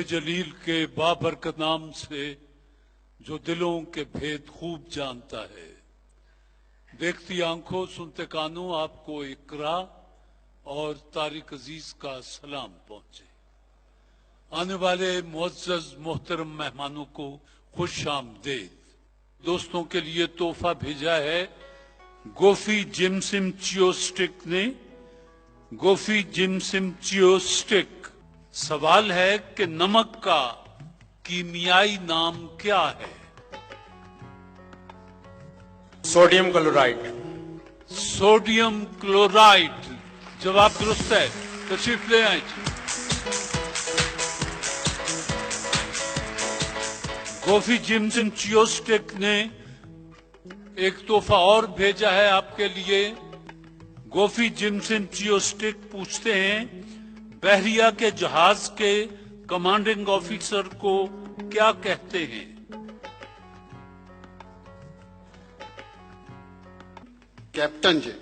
जलील के बाबरकत नाम से जो दिलों के भेद खूब जानता है। देखती आंखों सुनते कानों आपको इकरा और तारिक अजीज का सलाम पहुंचे। आने वाले मुअज़्ज़ज़ मोहतरम मेहमानों को खुश आमदेद। दोस्तों के लिए तोहफा भेजा है गोफी जिमसिम चियोस्टिक ने। गोफी जिमसिम चियोस्टिक। सवाल है कि नमक का कीमियाई नाम क्या है? Sodium chloride. Sodium chloride. जवाब दुरुस्त है। तशरीफ ले आए जी। गोफी जिमसिम चियोस्टिक ने एक तोहफा और भेजा है आपके लिए। गोफी जिमसिम चियोस्टिक पूछते हैं, बहरिया के जहाज के कमांडिंग ऑफिसर को क्या कहते हैं? कैप्टन जी।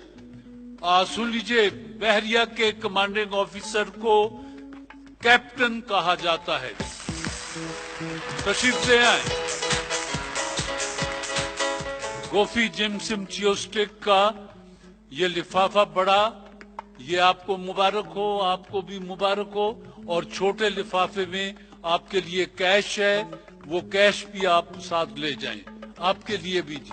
सुन लीजिए, बहरिया के कमांडिंग ऑफिसर को कैप्टन कहा जाता है। तशरीफ ले आए। गोफी जिमसिम चियोस्टिक का ये लिफाफा बड़ा, ये आपको मुबारक हो, आपको भी मुबारक हो। और छोटे लिफाफे में आपके लिए कैश है, वो कैश भी आप साथ ले जाएं, आपके लिए भी जी।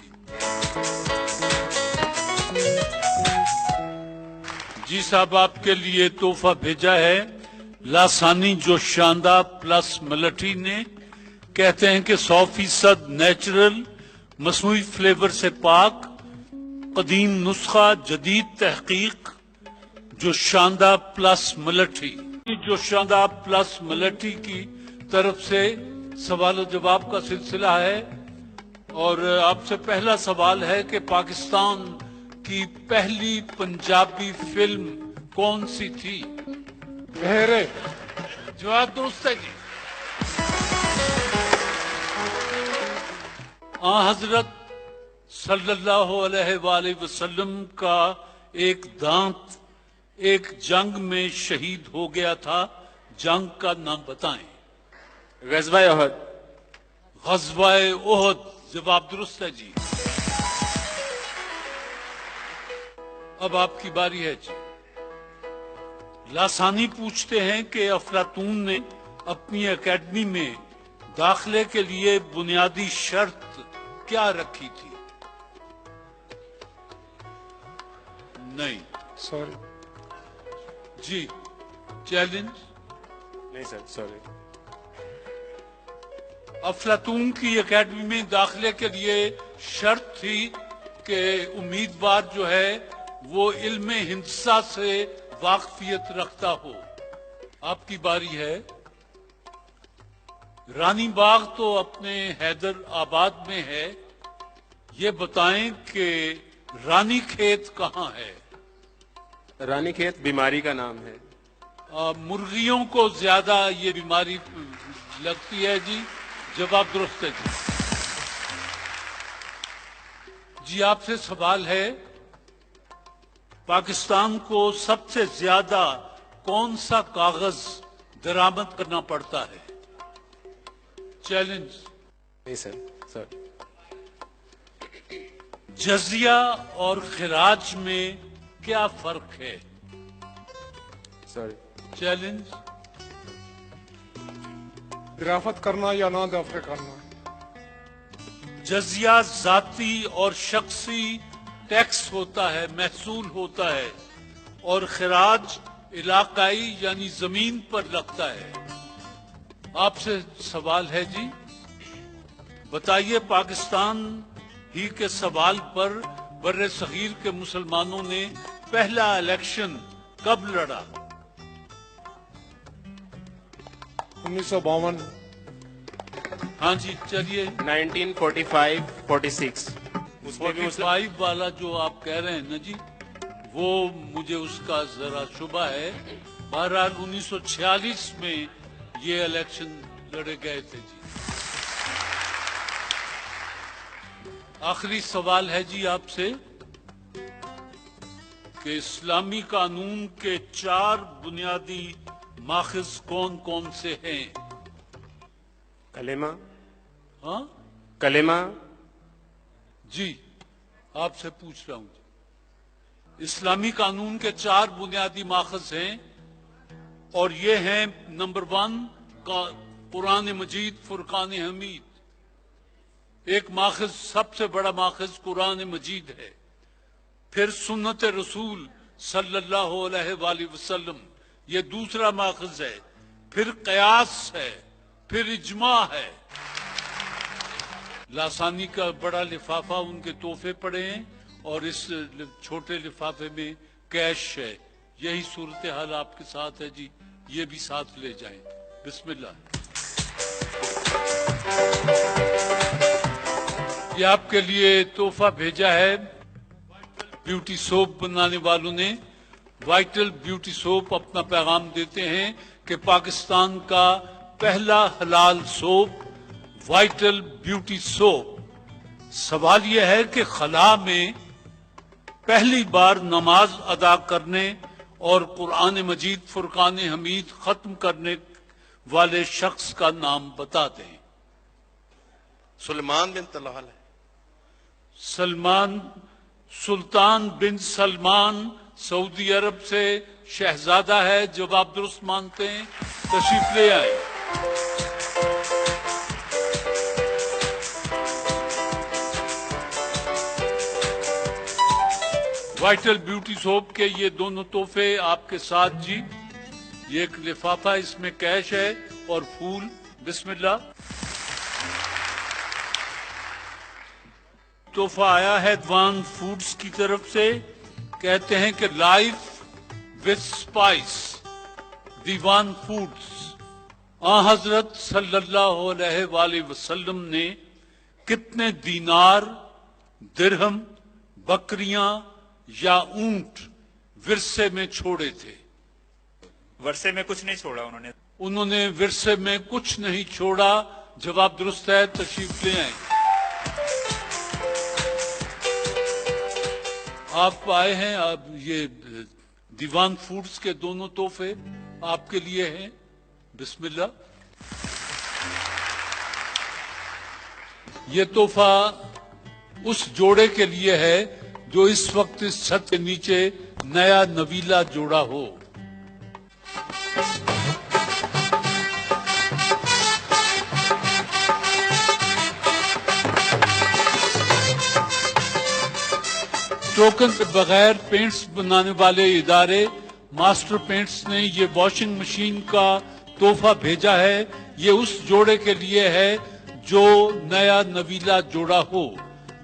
जी साहब, आपके लिए तोहफा भेजा है लासानी जो शानदार प्लस मलठी ने। कहते हैं कि 100% नेचुरल, मसनूई फ्लेवर से पाक, कदीम नुस्खा, जदीद तहकीक, जो शानदार प्लस मलठी। जो शानदार प्लस मलठी की तरफ से सवाल जवाब का सिलसिला है। और आपसे पहला सवाल है कि पाकिस्तान की पहली पंजाबी फिल्म कौन सी थी? गहरे। जवाब दुरुस्त है जी। हजरत सल्लल्लाहु अलैहि वसल्लम का एक दांत एक जंग में शहीद हो गया था। जंग का नाम बताएं। गज़वाए ओहद। गज़वाए ओहद। जवाब दुरुस्त है जी। अब आपकी बारी है जी। लासानी पूछते हैं कि अफलातून ने अपनी एकेडमी में दाखिले के लिए बुनियादी शर्त क्या रखी थी? नहीं। सॉरी जी। चैलेंज। नहीं सर, सॉरी। अफलातून की एकेडमी में दाखिले के लिए शर्त थी कि उम्मीदवार जो है वो इल्म हिंसा से वाकफियत रखता हो। आपकी बारी है। रानी बाग तो अपने हैदर आबाद में है। ये बताएं कि रानी खेत कहाँ है? रानी खेत बीमारी का नाम है। मुर्गियों को ज्यादा ये बीमारी लगती है जी। जवाब दुरुस्त है जी। जी, आपसे सवाल है, पाकिस्तान को सबसे ज्यादा कौन सा कागज दरामद करना पड़ता है? चैलेंज। नहीं सर, सॉरी। जजिया और खिराज में क्या फर्क है? सॉरी। चैलेंज। दराफत करना या ना दफे करना। जजिया जाती और शख्सी टैक्स होता है, महसूल होता है। और खिराज इलाकाई यानी जमीन पर लगता है। आपसे सवाल है जी, बताइए पाकिस्तान ही के सवाल पर बर्रे सगीर के मुसलमानों ने पहला इलेक्शन कब लड़ा? 1952। हाँ जी, चलिए। 1945-46। उसमें भी 45 वाला जो आप कह रहे हैं ना जी, वो मुझे उसका जरा शुबा है। बहरहाल 1946 में ये इलेक्शन लड़े गए थे जी। आखिरी सवाल है जी आपसे कि इस्लामी कानून के 4 बुनियादी माखज़ कौन कौन से हैं? कलेमा हाँ कलेमा जी, आपसे पूछ रहा हूं। इस्लामी कानून के 4 बुनियादी माखज हैं और ये हैं, नंबर 1 का कुरान मजीद, फुरकान हमीद। एक माखज, सबसे बड़ा माखज कुरान मजीद है, फिर सुन्नत रसूल सल्लल्लाहु अलैहि वसल्लम, ये दूसरा माखज है, फिर कयास है, फिर इजमा है। लासानी का बड़ा लिफाफा उनके तोहफे पड़े हैं और इस छोटे लिफाफे में कैश है। यही सूरत हाल आपके साथ है जी, ये भी साथ ले जाएं। बिस्मिल्लाह। ये आपके लिए तोहफा भेजा है ब्यूटी सोप बनाने वालों ने। वाइटल ब्यूटी सोप अपना पैगाम देते हैं कि पाकिस्तान का पहला हलाल सोप वाइटल ब्यूटी सोप। सवाल यह है कि खला में पहली बार नमाज अदा करने और कुरान मजीद, फुरकान हमीद खत्म करने वाले शख्स का नाम बता दें। सुलेमान बिन तलाल है। सुल्तान बिन सलमान सऊदी अरब से शहजादा है। जवाब दुरुस्त मानते हैं, तशरीफ ले आए। वाइटल ब्यूटी सोप के ये दोनों तोहफे आपके साथ जी। ये एक लिफाफा, इसमें कैश है और फूल। बिस्मिल्लाह। तोहफा आया है दीवान फूड्स की तरफ से। कहते हैं कि life with spice, Dewan foods. हजरत सल्लल्लाहु अलैहि वसल्लम ने कितने दीनार, दिरहम, बकरियां या ऊंट विरसे में छोड़े थे? वर्षे में कुछ नहीं छोड़ा उन्होंने विरसे में कुछ नहीं छोड़ा। जवाब दुरुस्त है, तशरीफ ले आए। आप आए हैं, अब ये दीवान फूड्स के दोनों तोहफे आपके लिए हैं। बिस्मिल्लाह। ये तोहफा उस जोड़े के लिए है जो इस वक्त इस छत के नीचे नया नवीला जोड़ा हो। टोकन के बगैर पेंट्स बनाने वाले इदारे मास्टर पेंट्स ने ये वॉशिंग मशीन का तोहफा भेजा है। ये उस जोड़े के लिए है जो नया नवीला जोड़ा हो।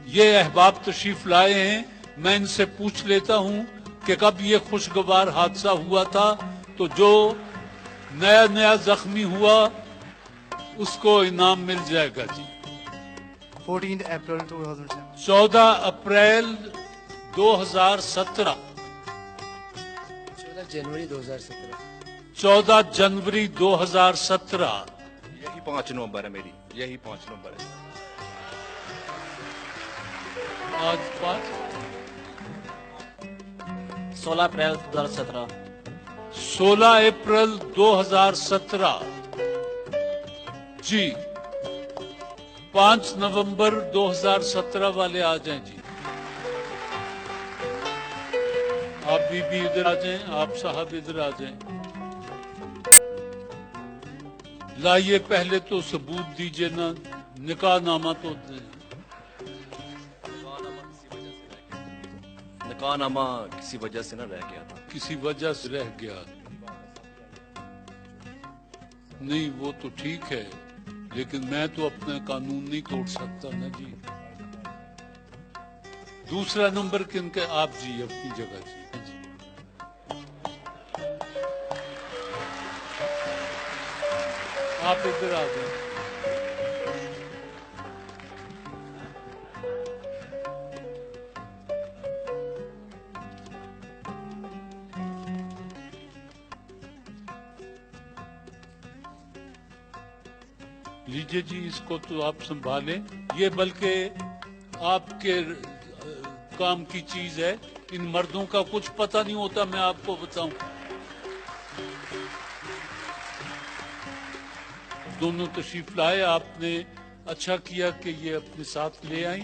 ये अहबाब तशरीफ लाए हैं। मैं इनसे पूछ लेता हूं कि कब ये खुशगवार हादसा हुआ था, तो जो नया जख्मी हुआ उसको इनाम मिल जाएगा जी। 14 अप्रैल 2007। 14 अप्रैल 2017। 14 जनवरी 2017। 14 जनवरी 2017। यही 5 नवंबर है मेरी, यही 5 नवंबर है। आज 16 अप्रैल 2017। 16 अप्रैल 2017 जी। 5 नवंबर 2017 वाले आ जाएं जी। आप बीबी इधर आ जाएं, आप साहब इधर आ जाएं। लाइए, पहले तो सबूत दीजिए ना, निकाह नामा तो निकाहनामा किसी वजह से न रह गया था। किसी वजह से रह गया। नहीं, वो तो ठीक है, लेकिन मैं तो अपना कानून नहीं तोड़ सकता ना जी। दूसरा नंबर किनके? आप जी अपनी जगह जी। आप इधर आ जाए। लीजिए जी, इसको तो आप संभालें। ये बल्कि आपके काम की चीज है। इन मर्दों का कुछ पता नहीं होता, मैं आपको बताऊं। दोनों तशरीफ लाए, आपने अच्छा किया कि ये अपने साथ ले आई।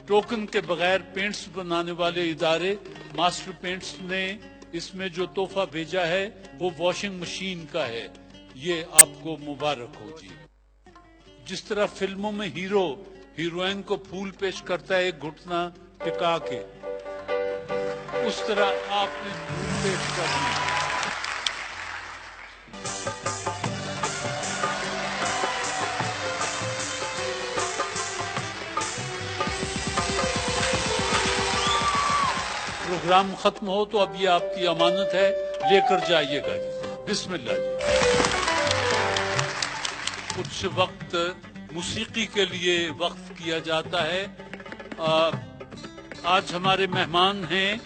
टोकन के बगैर पेंट्स बनाने वाले इदारे मास्टर पेंट्स ने इसमें जो तोहफा भेजा है वो वॉशिंग मशीन का है, ये आपको मुबारक हो जी। जिस तरह फिल्मों में हीरो हीरोइन को फूल पेश करता है एक घुटना टिका के, उस तरह आपने फूल पेश कर दिया। प्रोग्राम खत्म हो तो अब ये आपकी अमानत है, लेकर जाइएगा जी। बिस्मिल्लाह जी। कुछ वक्त मौसीकी के लिए वक्फ किया जाता है। आज हमारे मेहमान हैं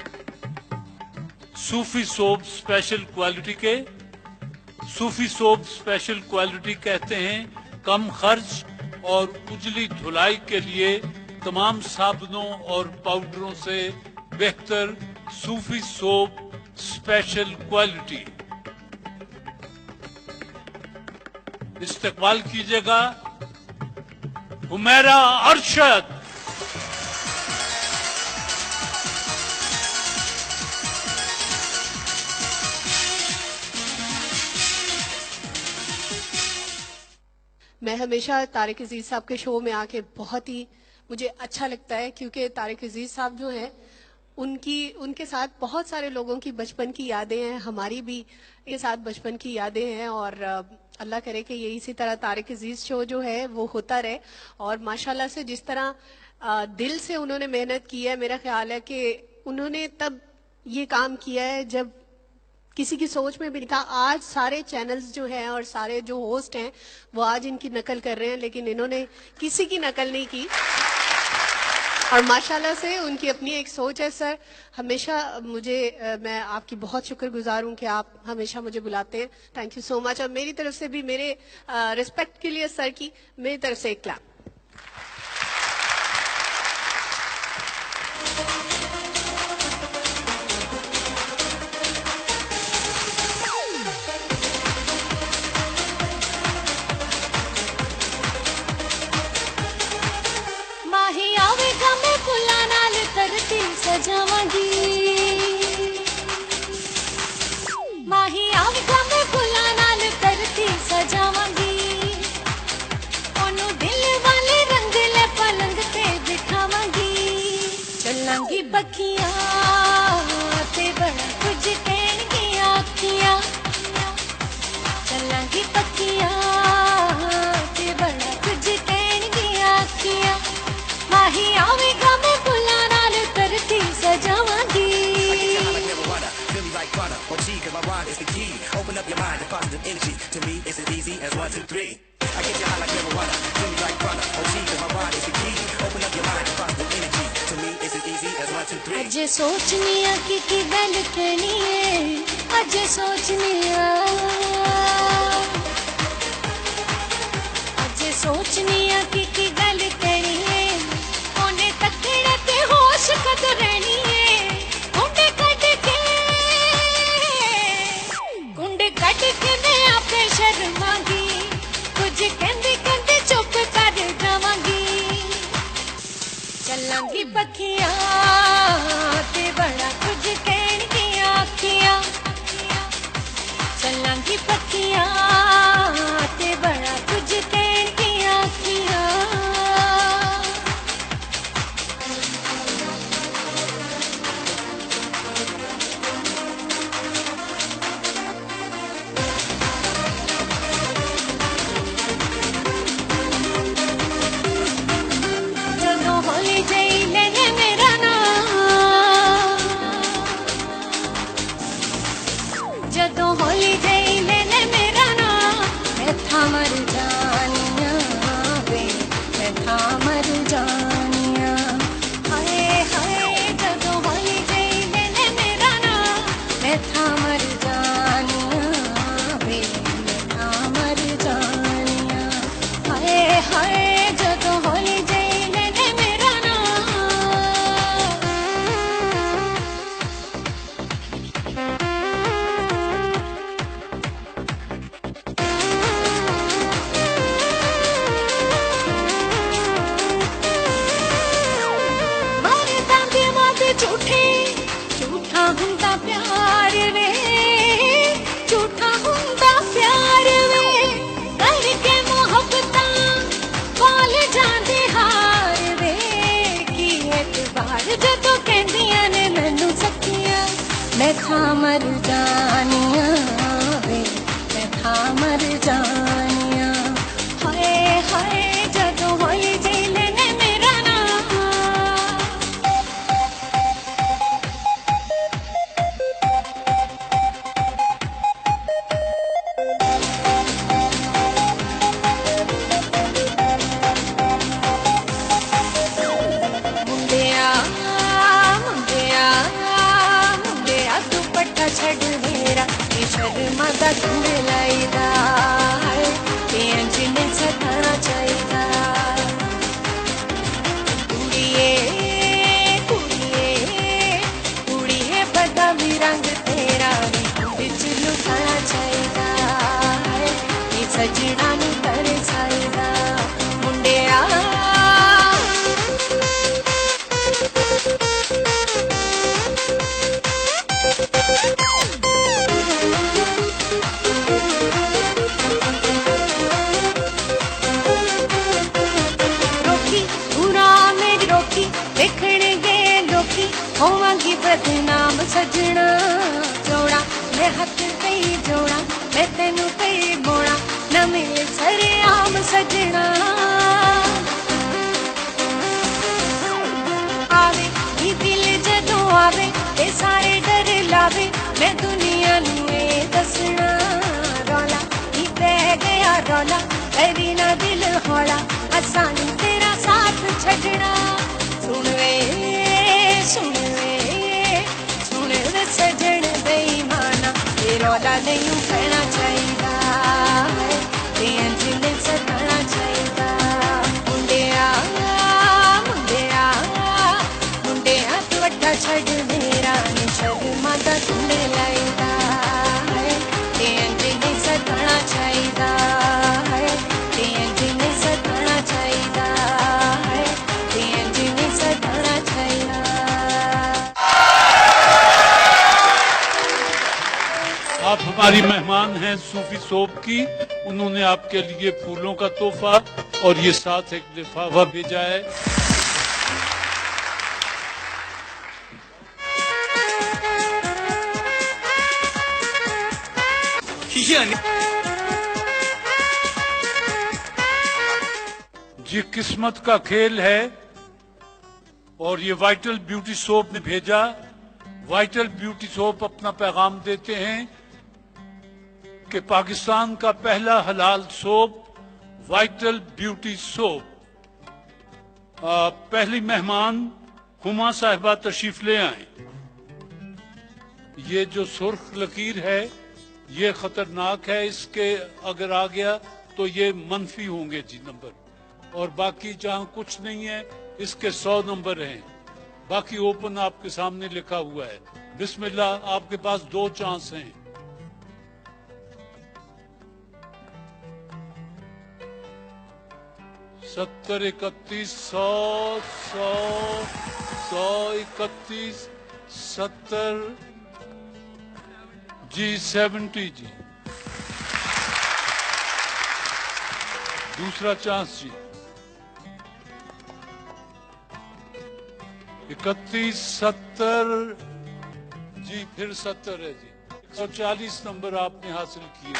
सूफी सोप स्पेशल क्वालिटी के। सूफी सोप स्पेशल क्वालिटी कहते हैं कम खर्च और उजली धुलाई के लिए तमाम साबुनों और पाउडरों से बेहतर सूफी सोप स्पेशल क्वालिटी। इस्तेमाल कीजिएगा हुमैरा अरशद। मैं हमेशा तारिक अजीज साहब के शो में आके बहुत ही मुझे अच्छा लगता है, क्योंकि तारिक अजीज साहब जो हैं उनके साथ बहुत सारे लोगों की बचपन की यादें हैं, हमारी भी के साथ बचपन की यादें हैं। और अल्लाह करे कि ये इसी तरह तारिक अजीज शो जो है वो होता रहे। और माशाल्लाह से जिस तरह दिल से उन्होंने मेहनत की है, मेरा ख्याल है कि उन्होंने तब ये काम किया है जब किसी की सोच में भी नहीं था। आज सारे चैनल्स जो हैं और सारे जो होस्ट हैं वो आज इनकी नकल कर रहे हैं, लेकिन इन्होंने किसी की नकल नहीं की और माशाल्लाह से उनकी अपनी एक सोच है। सर हमेशा मैं आपकी बहुत शुक्रगुजार हूं कि आप हमेशा मुझे बुलाते हैं। Thank you so much. और मेरी तरफ से भी मेरे रिस्पेक्ट के लिए सर की मेरी तरफ से एक क्लैप। सजावांगी माही आवेगा मैं फुल्लां नाल धरती सजावांगी ओनू दिल वाले रंगले पलंग ते बिठावांगी चलांगी बखियां ते बड़ा कुछ कहणगी आखियां चलांगी बखियां ते बड़ा कुछ कहणगी आखियां माही आवेगा मैं फुल्लां नाल धरती सजावांगी cause my rhyme is the key. Open up your mind to positive energy. To me, it's as easy as 1, 2, 3. I get you high like marijuana, feel me like prana. OG, cause my rhyme is the key. Open up your mind to positive energy. To me, it's as easy as 1, 2, 3. अजे सोचनी आ कि गल करनी है. अजे सोचनी आ. अजे सोचनी आ कि गल करनी है. ओने तकड़े ते होश कद रहनी है. शर्मांगी कुछ कहंदे कहंदे चुप कर जावांगी चलांगी बखियां ते बड़ा कुछ कहणगी आखियां चलांगी बखियां ते बड़ा कुछ कहणगी आखियां मर जानिया वे मैं था मर जानिया हाय हाय जदों होई जेल ने मेरा नाम मुंडिया मुंडिया मुंडिया दुपट्टा छड़ मेरा ये शर्मा दा धुंड लाईदा ते अंजने सताना चाहिदा कुड़िए कुड़िए कुड़िए बदामी रंग तेरा बिच लुटाना चाहिदा ये सजना नु करे चाहिदा मुंडिया रोकी पूरा मेरी रोकी देखने गए लोकी होवांगी बदनाम सजना जोड़ा मैं हक कई जोड़ा मैं तेनू कई मोड़ा न मिले सरे आम सजना आवे ये दिल जदों आवे ते सारे डर लावे मैं दुनिया नू ए दसना रौला ही पै गया रौला करी ना दिल हौला आसानी तेरा साथ छड़ना सुन वे सुन वे सुन वे सजन बेईमाना ये रौला नहीं कहना चाहिदा ते अंजने सताना चाहिदा मुंडिया मुंडिया मुंडिया दुपट्टा छड़ मेरा नी शर्मा दा धुंड लाईदा ते अंजने सताना चाहिदा ते अंजने सताना चाहिदा ते अंजने सताना चाहिदा आप हमारी मेहमान हैं सूफी सोप की, उन्होंने आपके लिए फूलों का तोहफा और ये साथ एक लिफाफा भेजा है। ये किस्मत का खेल है और ये वाइटल ब्यूटी सोप ने भेजा। वाइटल ब्यूटी सोप अपना पैगाम देते हैं कि पाकिस्तान का पहला हलाल सोप वाइटल ब्यूटी सोप। पहली मेहमान हुमा साहिबा तशरीफ ले आए। ये जो सुर्ख लकीर है ये खतरनाक है, इसके अगर आ गया तो ये मनफी होंगे जी नंबर, और बाकी जहां कुछ नहीं है इसके 100 नंबर हैं। बाकी ओपन आपके सामने लिखा हुआ है। बिस्मिल्लाह, आपके पास 2 चांस हैं। सत्तर 31 100 31 70 जी 70 जी। दूसरा चांस जी 31 70 जी, फिर 70 है जी। 140 नंबर आपने हासिल किए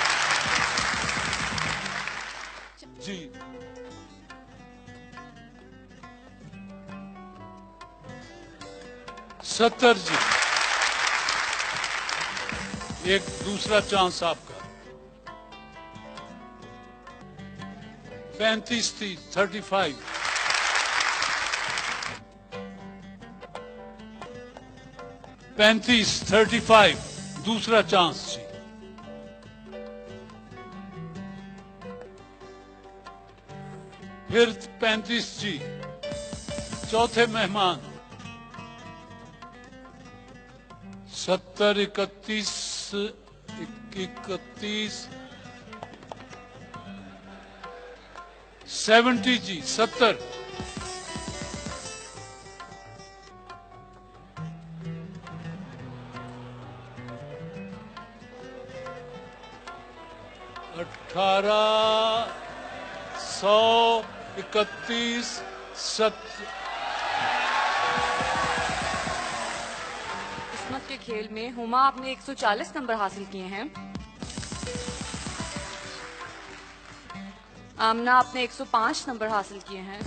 जी। सत्तर जी। एक दूसरा चांस आपका 35 थी 35। पैंतीस 35 दूसरा चांस जी। फिर 35 जी। चौथे मेहमान 70 31 70 जी 70। अठारह 100 31 70। قسمت کے کھیل میں ہما آپ نے 140 نمبر حاصل کیے ہیں. آمنہ آپ نے 105 نمبر حاصل کیے ہیں.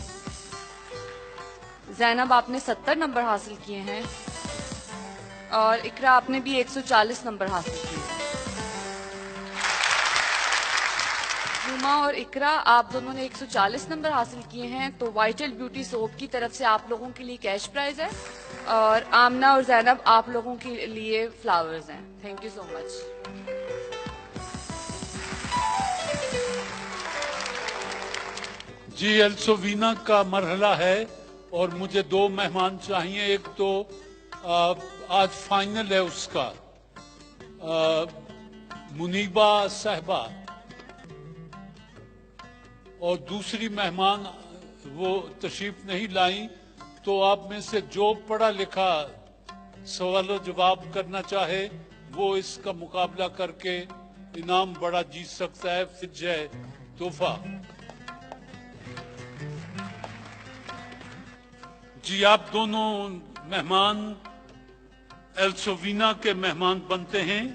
زینب آپ نے 70 نمبر حاصل کیے ہیں. اور اقرا آپ نے بھی 140 نمبر حاصل کیے ہیں. ہما اور اقرا آپ دونوں نے 140 نمبر حاصل کیے ہیں تو وائٹل بیوٹی سوپ کی طرف سے آپ لوگوں کے لیے کیش پرائز ہے اور آمنہ اور زینب آپ لوگوں کے لیے فلاورز ہیں. تھینک یو سو مچ. جی ایلسووینا کا مرحلہ ہے اور مجھے 2 مہمان چاہیے. ایک تو آج فائنل ہے اس کا منیبا صاحبہ اور دوسری مہمان وہ تشریف نہیں لائیں تو آپ میں سے جو پڑھا لکھا سوال و جواب کرنا چاہے وہ اس کا مقابلہ کر کے انعام بڑا جیت سکتا ہے. فریج ہے تحفہ. جی آپ دونوں مہمان ایلسووینا کے مہمان بنتے ہیں.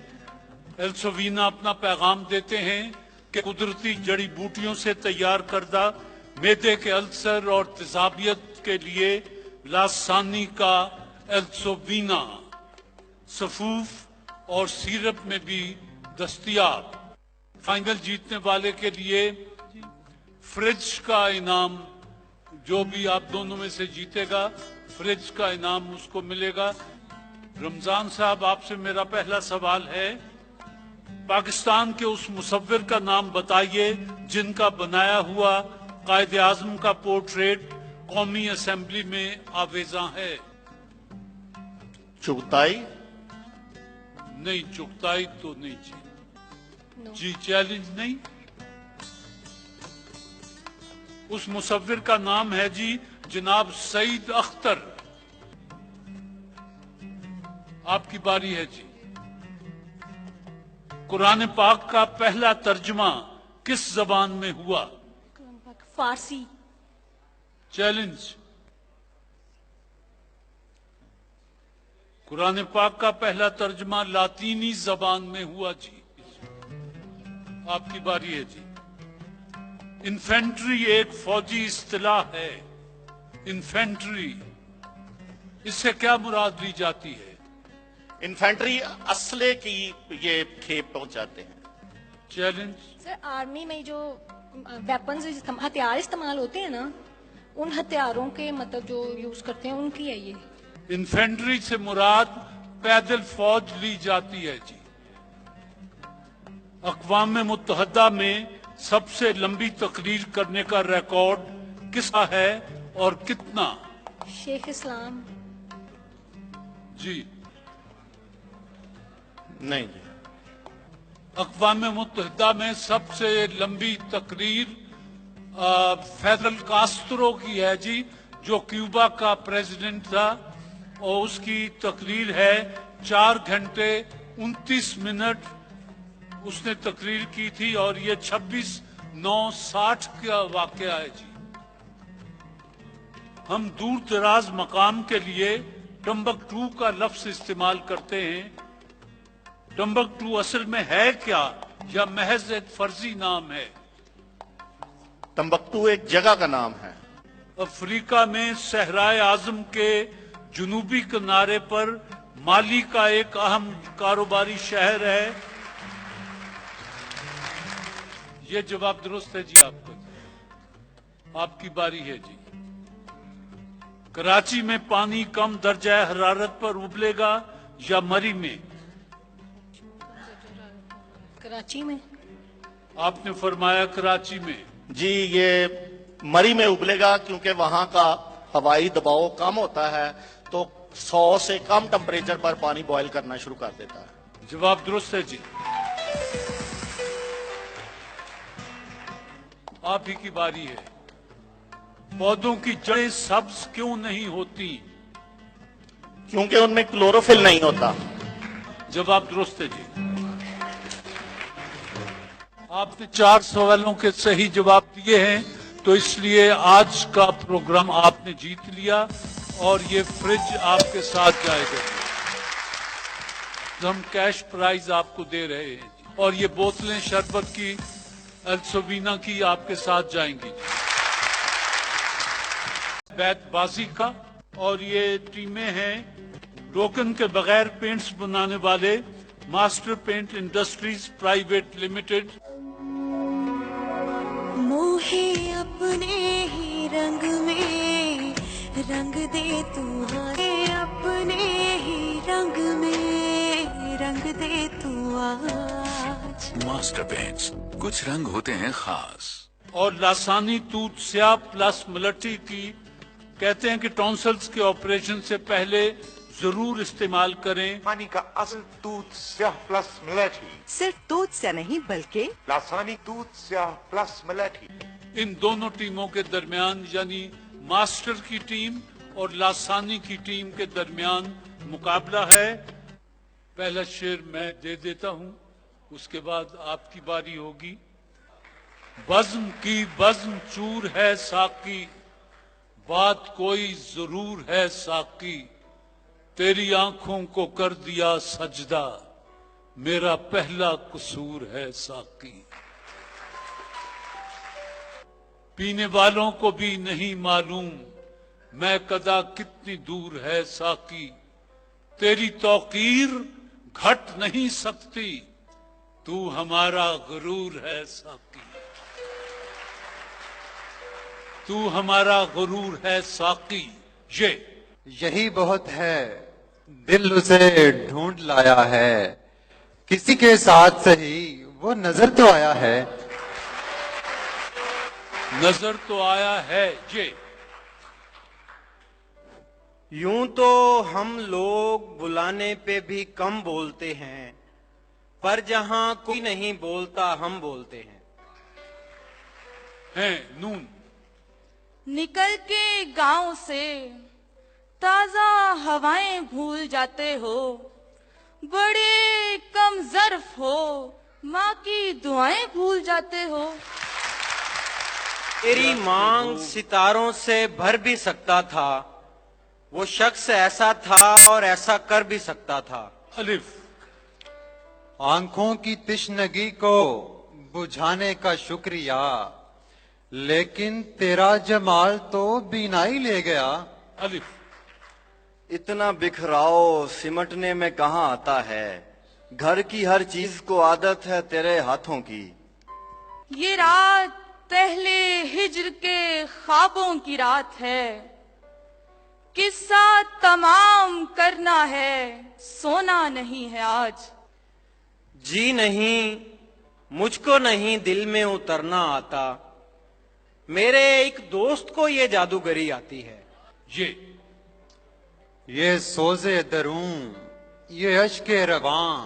ایلسووینا اپنا پیغام دیتے ہیں کہ قدرتی جڑی بوٹیوں سے تیار کردہ معدے کے السر اور تیزابیت کے لیے لاسانی کا ایلسووینا سفوف اور سیرپ میں بھی دستیاب. فائنل جیتنے والے کے لیے فریج کا انعام جو بھی آپ دونوں میں سے جیتے گا فریج کا انعام اس کو ملے گا. رمضان صاحب آپ سے میرا پہلا سوال ہے پاکستان کے اس مصور کا نام بتائیے جن کا بنایا ہوا قائد اعظم کا پورٹریٹ قومی اسمبلی میں آویزاں ہے. چغتائی نہیں چغتائی تو نہیں جی. جی چیلنج نہیں. اس مصور کا نام ہے جی جناب سعید اختر. آپ کی باری ہے جی. قرآن پاک کا پہلا ترجمہ کس زبان میں ہوا؟ فارسی. چیلنج. قرآن پاک کا پہلا ترجمہ لاطینی زبان میں ہوا جی. آپ کی باری ہے جی. انفینٹری ایک فوجی اصطلاح ہے. انفینٹری اس سے کیا مراد لی جاتی ہے؟ انفینٹری اسلحے کی یہ کھیپ پہنچاتے ہیں. چیلنج. سر آرمی میں جو ویپنز ہتھیار استعمال ہوتے ہیں نا ان ہتھیاروں کے مطلب جو یوز کرتے ہیں ان کی ہے یہ. انفینٹری سے مراد پیدل فوج لی جاتی ہے جی. اقوام متحدہ میں سب سے لمبی تقریر کرنے کا ریکارڈ کس کا ہے اور کتنا؟ شیخ اسلام. جی نہیں جی. اقوام متحدہ میں سب سے لمبی تقریر فیدرل کاسترو کی ہے جی جو کیوبا کا پریزیڈنٹ تھا اور اس کی تقریر ہے 4 گھنٹے 29 منٹ اس نے تقریر کی تھی اور یہ 26/9/60 کا واقعہ ہے جی. ہم دور دراز مقام کے لیے ٹمبکٹو کا لفظ استعمال کرتے ہیں. ٹمبکٹو اصل میں ہے کیا یا محض ایک فرضی نام ہے؟ تمبکتو ایک جگہ کا نام ہے. افریقہ میں صحرائے اعظم کے جنوبی کنارے پر مالی کا ایک اہم کاروباری شہر ہے. یہ جواب درست ہے جی. آپ کو آپ کی باری ہے جی. کراچی میں پانی کم درجہ حرارت پر ابلے گا یا مری میں؟ کراچی میں. آپ نے فرمایا کراچی میں. جی یہ مری میں ابلے گا کیونکہ وہاں کا ہوائی دباؤ کم ہوتا ہے تو 100 سے کم ٹمپریچر پر پانی بوائل کرنا شروع کر دیتا ہے. جواب درست ہے جی. آپ ہی کی باری ہے. پودوں کی جڑیں سبز کیوں نہیں ہوتی؟ کیونکہ ان میں کلوروفل نہیں ہوتا. جواب درست ہے جی. آپ نے 4 سوالوں کے صحیح جواب دیے ہیں تو اس لیے آج کا پروگرام آپ نے جیت لیا اور یہ فریج آپ کے ساتھ جائے گا. हम कैश प्राइज आपको दे रहे हैं और ये बोतलें शरबत की अल्सोवीना की आपके साथ जाएंगी। बैतबाजी का, और ये टीमें हैं टोकन के बगैर पेंट्स बनाने वाले master paint industries private limited. मोहे अपने ही रंग में रंग दे तू, अपने ही रंग में रंग दे तू आज। मास्टर पेंट्स, कुछ रंग होते हैं खास। और लासानी तूत स्याह प्लस मलट्टी की, कहते हैं कि टॉन्सिल्स के ऑपरेशन से पहले जरूर इस्तेमाल करें। पानी का असल दूध स्याह प्लस मलाठी, सिर्फ दूध से नहीं बल्कि लासानी दूध स्याह प्लस मलाठी। इन दोनों टीमों के दरमियान यानी मास्टर की टीम और लासानी की टीम के दरमियान मुकाबला है। पहला शेर मैं दे देता हूं, उसके बाद आपकी बारी होगी। बज़्म की बज़्म चूर है साकी, बात कोई जरूर है साकी, तेरी आंखों को कर दिया सजदा, मेरा पहला कसूर है साकी। पीने वालों को भी नहीं मालूम मैं कदा कितनी दूर है साकी, तेरी तौकीर घट नहीं सकती, तू हमारा गुरूर है साकी, तू हमारा गुरूर है साकी। यही बहुत है, दिल उसे ढूंढ लाया है, किसी के साथ सही वो नजर तो आया है, नजर तो आया है। यूं तो हम लोग बुलाने पे भी कम बोलते हैं, पर जहां कोई नहीं बोलता हम बोलते हैं। नून। निकल के गांव से ताजा हवाएं भूल जाते हो, बड़े कम ज़र्फ हो, माँ की दुआएं भूल जाते हो। तेरी मांग सितारों से भर भी सकता था, वो शख्स ऐसा था और ऐसा कर भी सकता था। अलिफ। आंखों की तिश्नगी को बुझाने का शुक्रिया, लेकिन तेरा जमाल तो बीनाई ले गया। अलिफ। इतना बिखराओ सिमटने में कहाँ आता है, घर की हर चीज को आदत है तेरे हाथों की। ये रात पहले हिज्र के ख्वाबों की रात है, किस्सा तमाम करना है, सोना नहीं है आज। जी नहीं, मुझको नहीं दिल में उतरना आता, मेरे एक दोस्त को ये जादूगरी आती है। ये सोजे दरूं, ये अश्के रवां,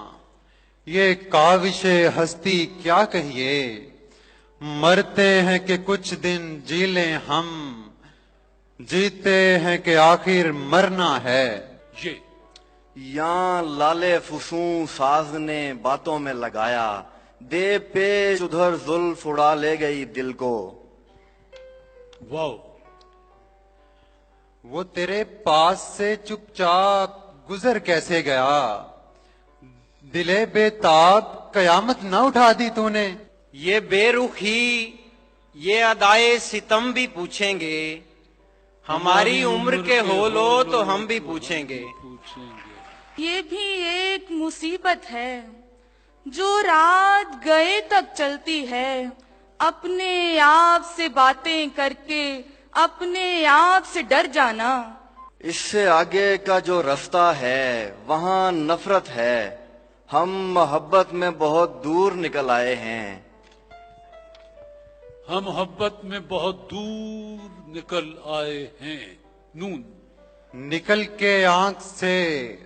ये काविशे हस्ती क्या कहिए, मरते हैं कि कुछ दिन जी लें हम, जीते हैं कि आखिर मरना है। यहाँ लाले फुसूं साज ने बातों में लगाया, दे पेश उधर जुल्फ उड़ा ले गई दिल को। वाओ। वो तेरे पास से चुपचाप गुजर कैसे गया, दिले बेताब कयामत न उठा दी तूने। ये बेरुखी, ये अदाए सितम भी पूछेंगे, हमारी उम्र के हो लो तो हम भी पूछेंगे। ये भी एक मुसीबत है जो रात गए तक चलती है, अपने आप से बातें करके अपने आप से डर जाना। इससे आगे का जो रास्ता है वहाँ नफरत है, हम मोहब्बत में बहुत दूर निकल आए हैं। हम मोहब्बत में बहुत दूर निकल आए हैं। नून। निकल के आंख से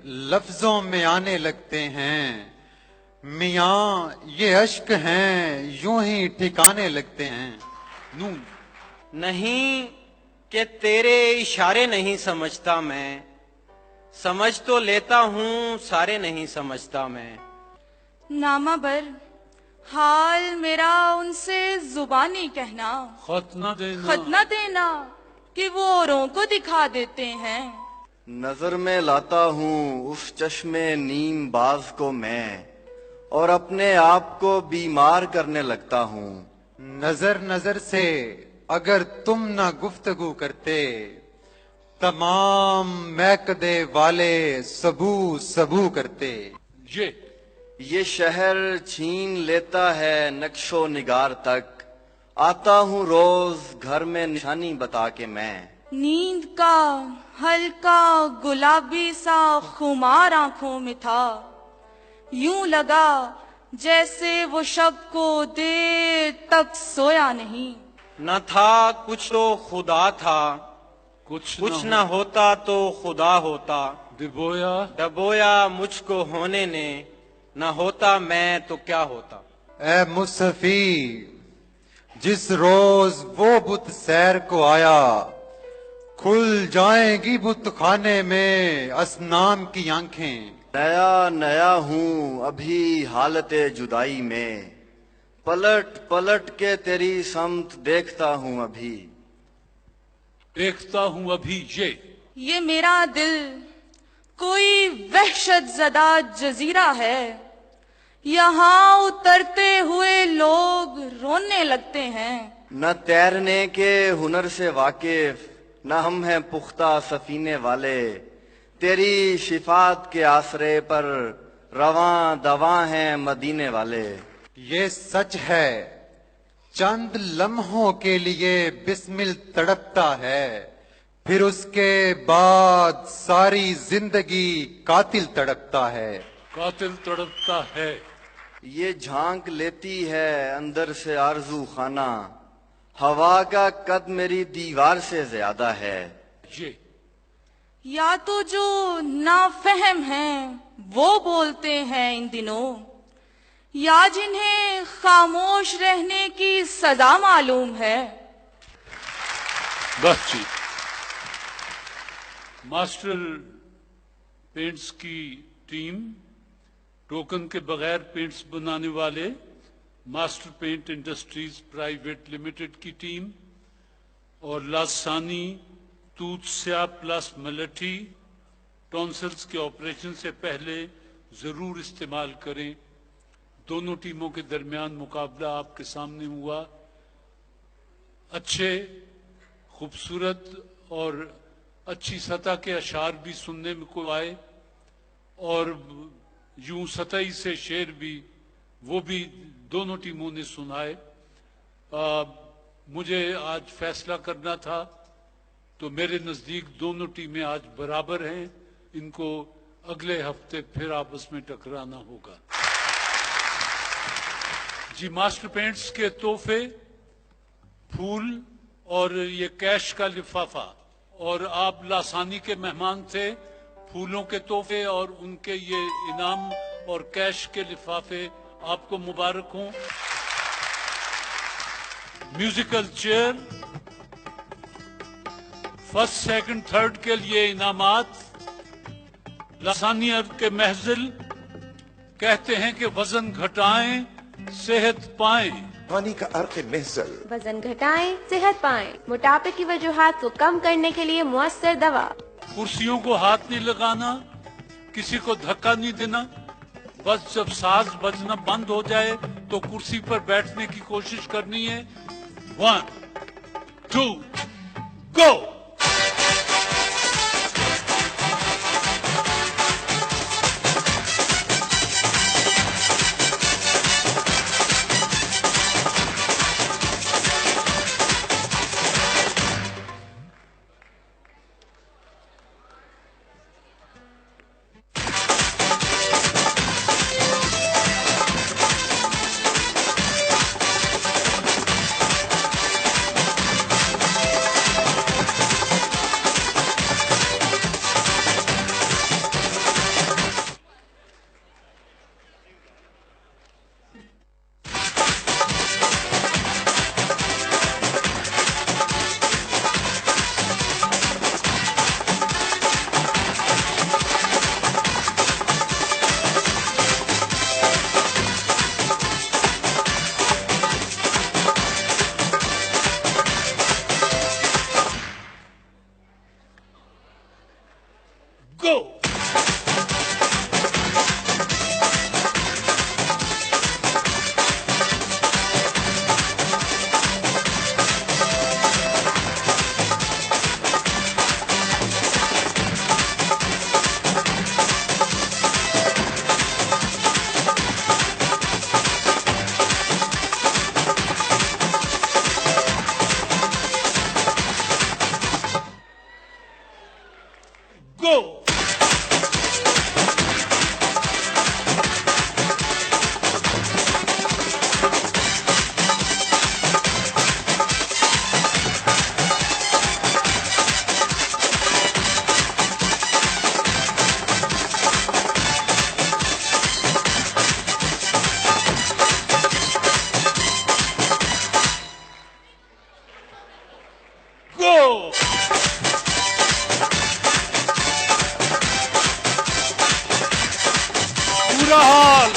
लफ्जों में आने लगते हैं, मियाँ ये अश्क हैं यूं ही ठिकाने लगते हैं। नून। नहीं कि तेरे इशारे नहीं समझता मैं, समझ तो लेता हूँ सारे नहीं समझता मैं। नामा बर हाल मेरा उनसे जुबानी कहना, खत न देना, खत न देना कि वो औरों को दिखा देते हैं। नजर में लाता हूँ उस चश्मे नीम बाज को मैं और अपने आप को बीमार करने लगता हूँ। नजर नजर से अगर तुम ना गुफ्तगू करते, तमाम महकदे वाले सबू सबू करते। ये शहर छीन लेता है नक्शो निगार तक, आता हूँ रोज घर में निशानी बता के मैं। नींद का हल्का गुलाबी सा खुमार आंखों में था, यूं लगा जैसे वो शब को देर तक सोया नहीं। न था कुछ तो खुदा था, कुछ न होता तो खुदा होता। डबोया मुझको होने ने, न होता मैं तो क्या होता। ए मुसफी, जिस रोज वो बुत सैर को आया, खुल जाएंगी बुत खाने में असनाम की आंखें। नया नया हूँ अभी हालते जुदाई में, पलट पलट के तेरी समत देखता हूँ अभी। देखता हूँ अभी ये मेरा दिल कोई वहशत ज़दा जजीरा है, यहाँ उतरते हुए लोग रोने लगते हैं। न तैरने के हुनर से वाकिफ, न हम हैं पुख्ता सफीने वाले, तेरी शिफात के आसरे पर रवां दवा हैं मदीने वाले। ये सच है, चंद लम्हों के लिए बिस्मिल तड़पता है, फिर उसके बाद सारी जिंदगी कातिल तड़पता है। कातिल तड़पता है। ये झांक लेती है अंदर से आरजू खाना, हवा का कद मेरी दीवार से ज्यादा है। या तो जो नाफहम हैं वो बोलते हैं इन दिनों, या जिन्हें खामोश रहने की सजा मालूम है। बस जी, मास्टर पेंट्स की टीम, टोकन के बगैर पेंट्स बनाने वाले master paint industries private limited की टीम और लासानी तूतस्या प्लस मलठी टॉन्सिल्स के ऑपरेशन से पहले जरूर इस्तेमाल करें। दोनों टीमों के दरमियान मुकाबला आपके सामने हुआ। अच्छे, खूबसूरत और अच्छी सतह के अशार भी सुनने में को आए और यूं सतही से शेर भी, वो भी दोनों टीमों ने सुनाए। मुझे आज फैसला करना था तो मेरे नजदीक दोनों टीमें आज बराबर हैं। इनको अगले हफ्ते फिर आपस में टकराना होगा। जी, मास्टर पेंट्स के तोहफे, फूल और ये कैश का लिफाफा, और आप लासानी के मेहमान थे। फूलों के तोहफे और उनके ये इनाम और कैश के लिफाफे आपको मुबारक हों। Musical chair, first second third के लिए इनामात। लासानियर के महजिल कहते हैं कि वजन घटाएं सेहत पाएं। पानी का अर्थ महजिल, वजन घटाएं सेहत पाएं, मोटापे की वजूहात को कम करने के लिए मुअस्सर दवा। कुर्सियों को हाथ नहीं लगाना, किसी को धक्का नहीं देना। बस जब साज बजना बंद हो जाए तो कुर्सी पर बैठने की कोशिश करनी है। 1 2 गो। को। बुरा हाल।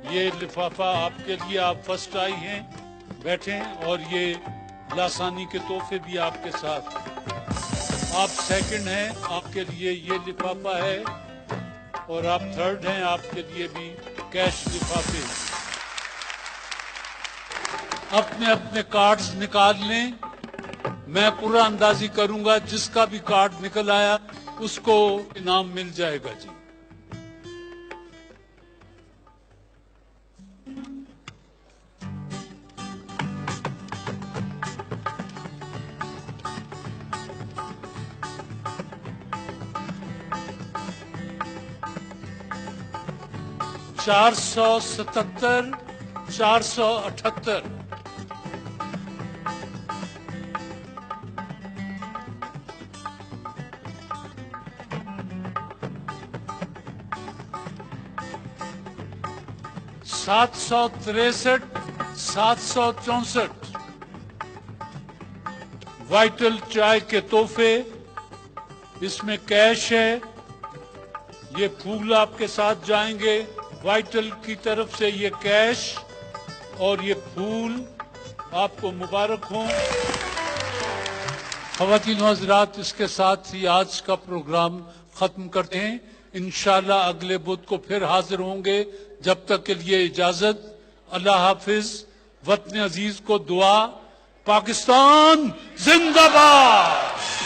ये लिफाफा आपके लिए, आप फर्स्ट आई हैं, बैठें, और ये लासानी के तोहफे भी आपके साथ। आप सेकंड हैं, आपके लिए ये लिफाफा है, और आप थर्ड हैं, आपके लिए भी कैश लिफाफे। अपने अपने कार्ड्स निकाल लें, मैं पूरा अंदाजी करूंगा, जिसका भी कार्ड निकल आया उसको इनाम मिल जाएगा जी। चार 477, 478। सात 763, 764। वाइटल चाय के तोहफे, इसमें कैश है, ये फूल आपके साथ जाएंगे। वाइटल की तरफ से ये कैश और ये फूल आपको मुबारक हों। ख़वातीन व हज़रात, इसके साथ ही आज का प्रोग्राम खत्म करते हैं। इंशाअल्लाह अगले बुध को फिर हाजिर होंगे। जब तक के लिए इजाजत, अल्लाह हाफिज। वतन अजीज को दुआ। पाकिस्तान जिंदाबाद।